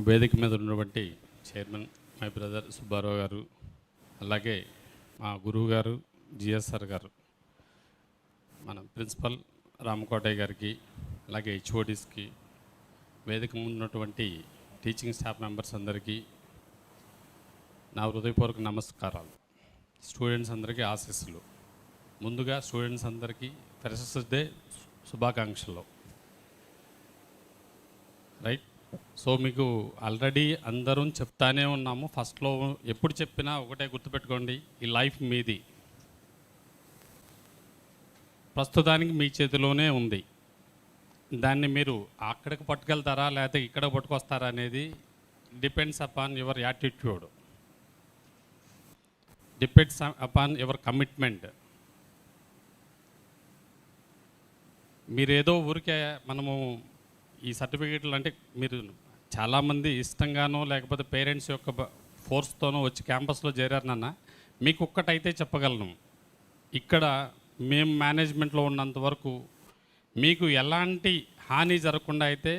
వేదిక మీద ఉన్నటువంటి చైర్మన్ మై బ్రదర్ సుబ్బారావు గారు, అలాగే మా గురువు గారు జిఎస్ఆర్ గారు, మన ప్రిన్సిపల్ రామకోటయ్య గారికి, అలాగే హెచ్ఓడిస్కి, వేదిక ముందు ఉన్నటువంటి టీచింగ్ స్టాఫ్ మెంబర్స్ అందరికీ నా హృదయపూర్వక నమస్కారాలు. స్టూడెంట్స్ అందరికీ ఆశీస్సులు. ముందుగా స్టూడెంట్స్ అందరికీ ఫ్రెషర్స్ డే శుభాకాంక్షలు. రైట్. సో మీకు ఆల్రెడీ అందరం చెప్తానే ఉన్నాము. ఫస్ట్లో ఎప్పుడు చెప్పినా ఒకటే గుర్తుపెట్టుకోండి, ఈ లైఫ్ మీది, ప్రస్తుతానికి మీ చేతిలోనే ఉంది. దాన్ని మీరు అక్కడికి పట్టుకెళ్తారా లేకపోతే ఇక్కడ పట్టుకొస్తారా అనేది depends upon your attitude, depends upon your commitment. మీరేదో ఊరికే మనము ఈ సర్టిఫికేట్లు అంటే మీరు చాలామంది ఇష్టంగానో లేకపోతే పేరెంట్స్ యొక్క ఫోర్స్తోనో వచ్చి క్యాంపస్లో చేరారు నాన్న. మీకు ఒక్కటైతే చెప్పగలను, ఇక్కడ మేము మేనేజ్మెంట్లో ఉన్నంత వరకు మీకు ఎలాంటి హాని జరగకుండా అయితే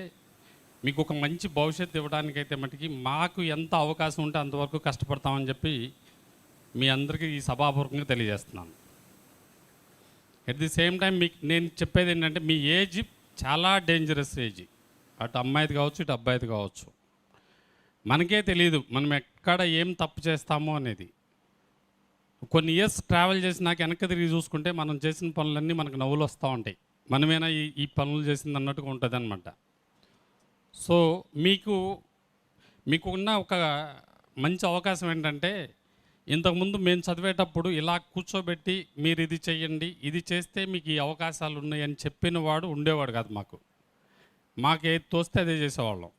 మీకు ఒక మంచి భవిష్యత్తు ఇవ్వడానికైతే మటుకి మాకు ఎంత అవకాశం ఉంటే అంతవరకు కష్టపడతామని చెప్పి మీ అందరికీ ఈ సభాపూర్వకంగా తెలియజేస్తున్నాను. ఎట్ ది సేమ్ టైం మీకు నేను చెప్పేది ఏంటంటే, మీ ఏజ్ చాలా డేంజరస్ ఏజ్. అటు అమ్మాయిది కావచ్చు, ఇటు అబ్బాయిది కావచ్చు. మనకే తెలియదు మనం ఎక్కడ ఏం తప్పు చేస్తామో అనేది. కొన్ని ఇయర్స్ ట్రావెల్ చేసి నాకు వెనక్కి తిరిగి చూసుకుంటే మనం చేసిన పనులన్నీ మనకు నవ్వులు వస్తూ ఉంటాయి. మనమేనా ఈ పనులు చేసింది అన్నట్టుగా ఉంటుంది అనమాట. సో మీకు ఉన్న ఒక మంచి అవకాశం ఏంటంటే, ఇంతకుముందు మేము చదివేటప్పుడు ఇలా కూర్చోబెట్టి మీరు ఇది చెయ్యండి, ఇది చేస్తే మీకు ఈ అవకాశాలు ఉన్నాయని చెప్పిన వాడు ఉండేవాడు కాదు. మాకు ఏది తోస్తే అదే చేసేవాళ్ళం.